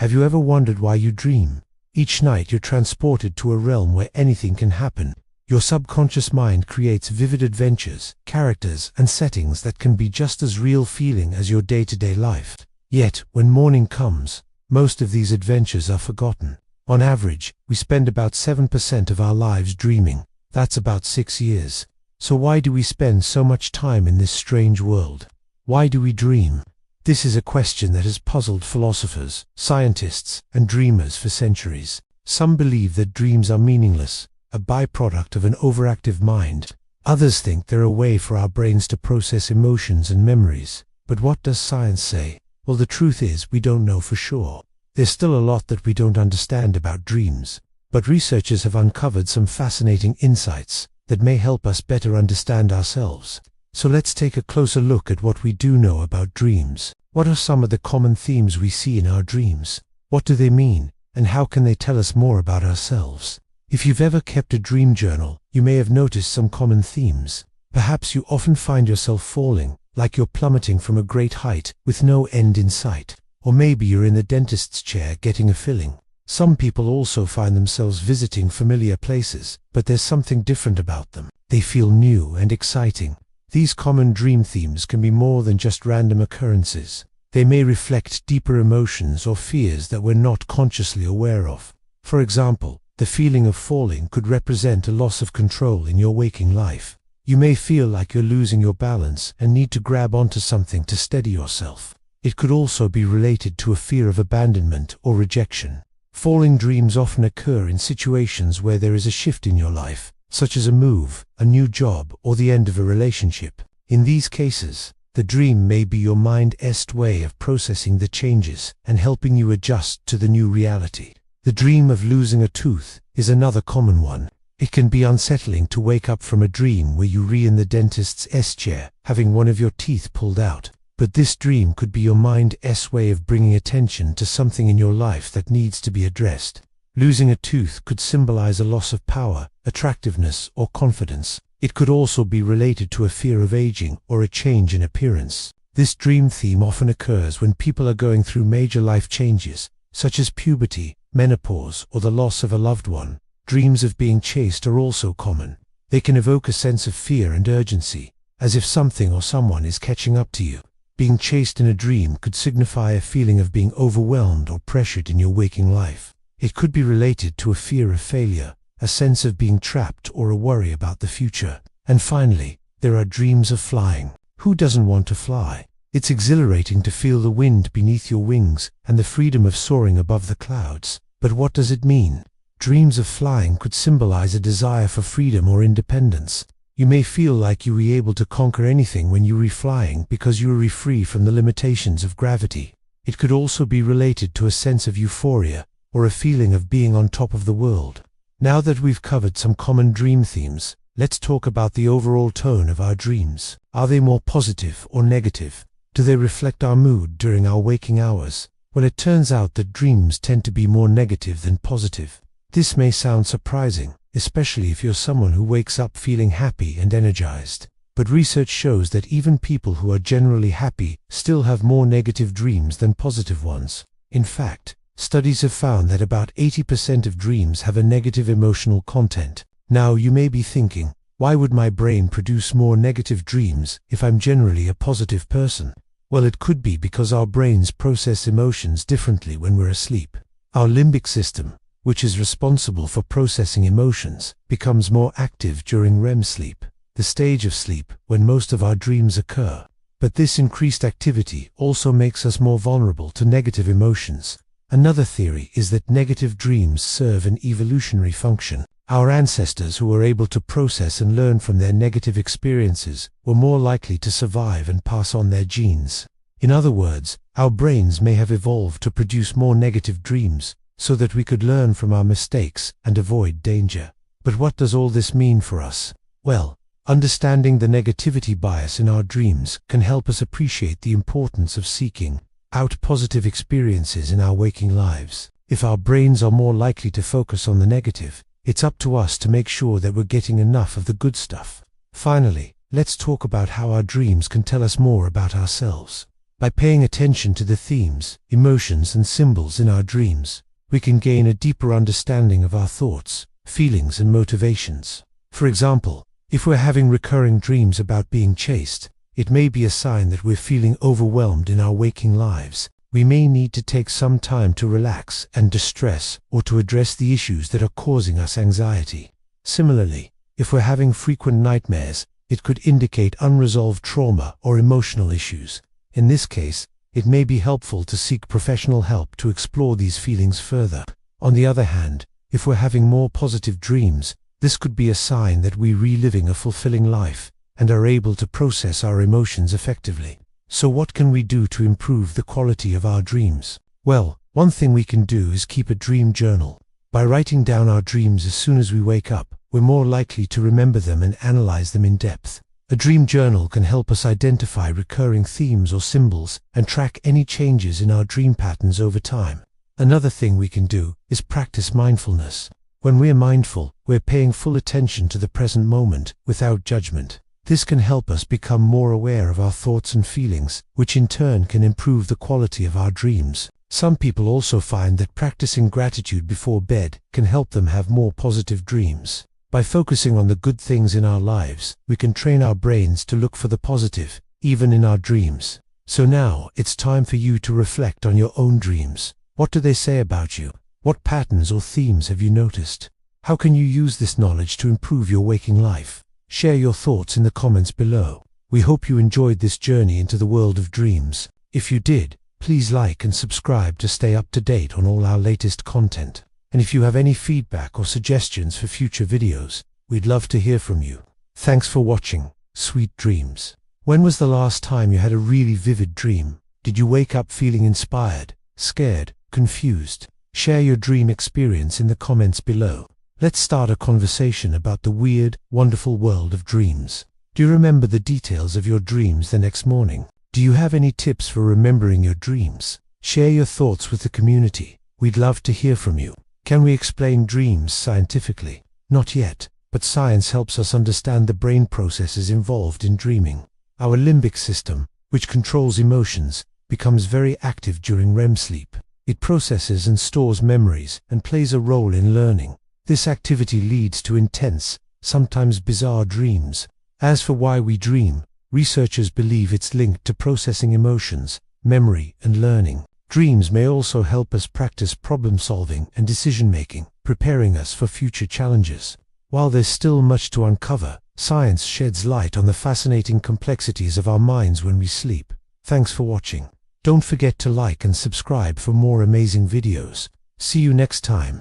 Have you ever wondered why you dream? Each night you're transported to a realm where anything can happen. Your subconscious mind creates vivid adventures, characters, and settings that can be just as real feeling as your day-to-day life. Yet, when morning comes, most of these adventures are forgotten. On average, we spend about 7% of our lives dreaming. That's about 6 years. So why do we spend so much time in this strange world? Why do we dream? This is a question that has puzzled philosophers, scientists, and dreamers for centuries. Some believe that dreams are meaningless, a byproduct of an overactive mind. Others think they're a way for our brains to process emotions and memories. But what does science say? Well, the truth is, we don't know for sure. There's still a lot that we don't understand about dreams, but researchers have uncovered some fascinating insights that may help us better understand ourselves. So let's take a closer look at what we do know about dreams. What are some of the common themes we see in our dreams? What do they mean, and how can they tell us more about ourselves? If you've ever kept a dream journal, you may have noticed some common themes. Perhaps you often find yourself falling, like you're plummeting from a great height with no end in sight. Or maybe you're in the dentist's chair getting a filling. Some people also find themselves visiting familiar places, but there's something different about them. They feel new and exciting. These common dream themes can be more than just random occurrences. They may reflect deeper emotions or fears that we're not consciously aware of. For example, the feeling of falling could represent a loss of control in your waking life. You may feel like you're losing your balance and need to grab onto something to steady yourself. It could also be related to a fear of abandonment or rejection. Falling dreams often occur in situations where there is a shift in your life, such as a move, a new job, or the end of a relationship. In these cases, the dream may be your mind's way of processing the changes and helping you adjust to the new reality. The dream of losing a tooth is another common one. It can be unsettling to wake up from a dream where you in the dentist's chair, having one of your teeth pulled out. But this dream could be your mind's way of bringing attention to something in your life that needs to be addressed. Losing a tooth could symbolize a loss of power, attractiveness, or confidence. It could also be related to a fear of aging or a change in appearance. This dream theme often occurs when people are going through major life changes, such as puberty, menopause, or the loss of a loved one. Dreams of being chased are also common. They can evoke a sense of fear and urgency, as if something or someone is catching up to you. Being chased in a dream could signify a feeling of being overwhelmed or pressured in your waking life. It could be related to a fear of failure, a sense of being trapped, or a worry about the future. And finally, there are dreams of flying. Who doesn't want to fly? It's exhilarating to feel the wind beneath your wings and the freedom of soaring above the clouds. But what does it mean? Dreams of flying could symbolize a desire for freedom or independence. You may feel like you were able to conquer anything when you were flying because you were free from the limitations of gravity. It could also be related to a sense of euphoria or a feeling of being on top of the world. Now that we've covered some common dream themes, let's talk about the overall tone of our dreams. Are they more positive or negative? Do they reflect our mood during our waking hours? Well, it turns out that dreams tend to be more negative than positive. This may sound surprising, especially if you're someone who wakes up feeling happy and energized. But research shows that even people who are generally happy still have more negative dreams than positive ones. In fact, studies have found that about 80% of dreams have a negative emotional content. Now you may be thinking, why would my brain produce more negative dreams if I'm generally a positive person? Well, it could be because our brains process emotions differently when we're asleep. Our limbic system, which is responsible for processing emotions, becomes more active during REM sleep, the stage of sleep when most of our dreams occur. But this increased activity also makes us more vulnerable to negative emotions. Another theory is that negative dreams serve an evolutionary function. Our ancestors who were able to process and learn from their negative experiences were more likely to survive and pass on their genes. In other words, our brains may have evolved to produce more negative dreams, so that we could learn from our mistakes and avoid danger. But what does all this mean for us? Well, understanding the negativity bias in our dreams can help us appreciate the importance of seeking out positive experiences in our waking lives. If our brains are more likely to focus on the negative, it's up to us to make sure that we're getting enough of the good stuff. Finally, let's talk about how our dreams can tell us more about ourselves. By paying attention to the themes, emotions, and symbols in our dreams, we can gain a deeper understanding of our thoughts, feelings, and motivations. For example, if we're having recurring dreams about being chased, it may be a sign that we're feeling overwhelmed in our waking lives. We may need to take some time to relax and distress, or to address the issues that are causing us anxiety. Similarly, if we're having frequent nightmares, it could indicate unresolved trauma or emotional issues. In this case, it may be helpful to seek professional help to explore these feelings further. On the other hand, if we're having more positive dreams, this could be a sign that we're reliving a fulfilling life and are able to process our emotions effectively. So what can we do to improve the quality of our dreams? Well, one thing we can do is keep a dream journal. By writing down our dreams as soon as we wake up, we're more likely to remember them and analyze them in depth. A dream journal can help us identify recurring themes or symbols and track any changes in our dream patterns over time. Another thing we can do is practice mindfulness. When we're mindful, we're paying full attention to the present moment without judgment. This can help us become more aware of our thoughts and feelings, which in turn can improve the quality of our dreams. Some people also find that practicing gratitude before bed can help them have more positive dreams. By focusing on the good things in our lives, we can train our brains to look for the positive, even in our dreams. So now, it's time for you to reflect on your own dreams. What do they say about you? What patterns or themes have you noticed? How can you use this knowledge to improve your waking life? Share your thoughts in the comments below. We hope you enjoyed this journey into the world of dreams. If you did, please like and subscribe to stay up to date on all our latest content. And if you have any feedback or suggestions for future videos, we'd love to hear from you. Thanks for watching. Sweet dreams. When was the last time you had a really vivid dream? Did you wake up feeling inspired, scared, confused? Share your dream experience in the comments below. Let's start a conversation about the weird, wonderful world of dreams. Do you remember the details of your dreams the next morning? Do you have any tips for remembering your dreams? Share your thoughts with the community. We'd love to hear from you. Can we explain dreams scientifically? Not yet, but science helps us understand the brain processes involved in dreaming. Our limbic system, which controls emotions, becomes very active during REM sleep. It processes and stores memories and plays a role in learning. This activity leads to intense, sometimes bizarre dreams. As for why we dream, researchers believe it's linked to processing emotions, memory, and learning. Dreams may also help us practice problem-solving and decision-making, preparing us for future challenges. While there's still much to uncover, science sheds light on the fascinating complexities of our minds when we sleep. Thanks for watching. Don't forget to like and subscribe for more amazing videos. See you next time.